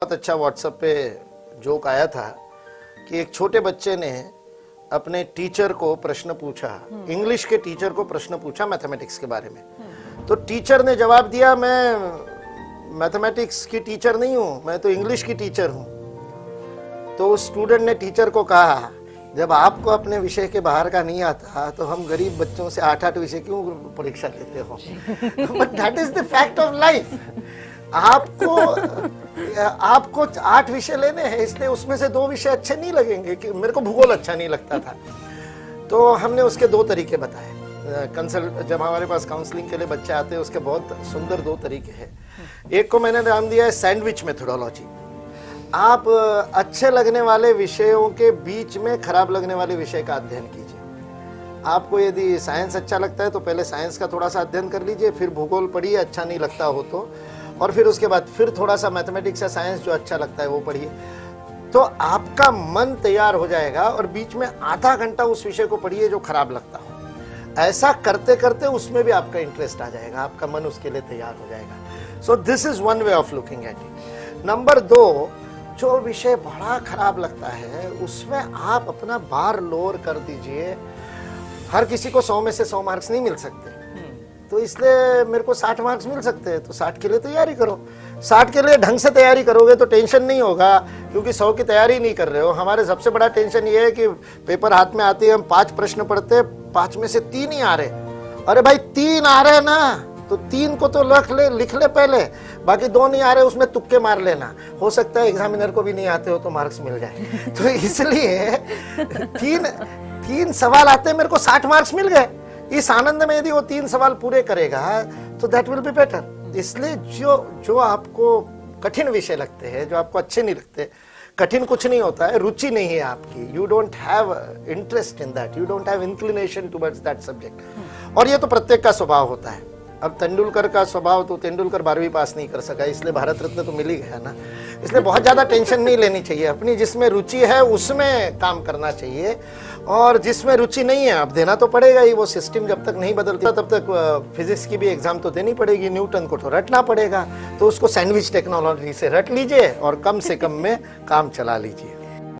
बहुत अच्छा व्हाट्सएप पे जोक आया था कि एक छोटे बच्चे ने अपने टीचर को प्रश्न पूछा, इंग्लिश के टीचर को प्रश्न पूछा मैथमेटिक्स के बारे में। तो टीचर ने जवाब दिया, मैं मैथमेटिक्स की टीचर नहीं हूं, मैं तो इंग्लिश की टीचर हूं। तो उस स्टूडेंट ने टीचर को कहा, जब आपको अपने विषय के बाहर का नहीं आता तो हम गरीब बच्चों से 8-8 विषय क्यों परीक्षा लेते हो? But that is the fact of life. आपको 8 विषय लेने हैं, इसलिए उसमें से 2 विषय अच्छे नहीं लगेंगे। कि मेरे को भूगोल अच्छा नहीं लगता था, तो हमने उसके 2 तरीके बताए। जब हमारे पास काउंसलिंग के लिए बच्चे आते हैं, उसके बहुत सुंदर 2 तरीके हैं। एक को मैंने नाम दिया है सैंडविच मेथोडोलॉजी। आप अच्छे लगने वाले विषयों के बीच में खराब लगने वाले विषय का अध्ययन कीजिए। आपको यदि साइंस अच्छा लगता है तो पहले साइंस का थोड़ा सा अध्ययन कर लीजिए, फिर भूगोल पढ़िए अच्छा नहीं लगता हो तो, और फिर उसके बाद फिर थोड़ा सा मैथमेटिक्स या साइंस जो अच्छा लगता है वो पढ़िए। तो आपका मन तैयार हो जाएगा, और बीच में आधा घंटा उस विषय को पढ़िए जो खराब लगता हो। ऐसा करते करते उसमें भी आपका इंटरेस्ट आ जाएगा, आपका मन उसके लिए तैयार हो जाएगा। So this is one way of looking at it. Number 2, जो विषय बड़ा खराब लगता है उसमें आप अपना बार लोअर कर दीजिए। हर किसी को 100 में से 100 मार्क्स नहीं मिल सकते, तो इसलिए मेरे को 60 मार्क्स मिल सकते हैं, तो 60 के लिए तैयारी करो। 60 के लिए ढंग से तैयारी करोगे तो टेंशन नहीं होगा, क्योंकि 100 की तैयारी नहीं कर रहे हो। हमारे सबसे बड़ा टेंशन ये है कि पेपर हाथ में आते हैं, हम 5 प्रश्न पढ़ते हैं, 5 में से 3 ही आ रहे। अरे भाई 3 आ रहे ना, तो 3 को तो लिख ले पहले, बाकी 2 नहीं आ रहे उसमें तुक्के मार लेना। हो सकता है एग्जामिनर को भी नहीं आते हो तो मार्क्स मिल जाए। तो इसलिए 3 सवाल आते हैं, मेरे को 60 मार्क्स मिल गए। इस आनंद में यदि वो 3 सवाल पूरे करेगा तो दैट विल बी बेटर। इसलिए जो आपको कठिन विषय लगते हैं, जो आपको अच्छे नहीं लगते, कठिन कुछ नहीं होता है, रुचि नहीं है आपकी, you don't have interest in that, you don't have inclination towards that subject. और ये तो प्रत्येक का स्वभाव होता है। अब तेंदुलकर का स्वभाव, तो तेंदुलकर 12वीं पास नहीं कर सका, इसलिए भारत रत्न तो मिल ही गया ना। इसलिए बहुत ज्यादा टेंशन नहीं लेनी चाहिए, अपनी जिसमें रुचि है उसमें काम करना चाहिए, और जिसमें रुचि नहीं है अब देना तो पड़ेगा ही। वो सिस्टम जब तक नहीं बदलता तब तक फिजिक्स की भी एग्जाम तो देनी पड़ेगी, न्यूटन को तो रटना पड़ेगा। तो उसको सैंडविच टेक्नोलॉजी से रट लीजिए और कम से कम में काम चला लीजिए।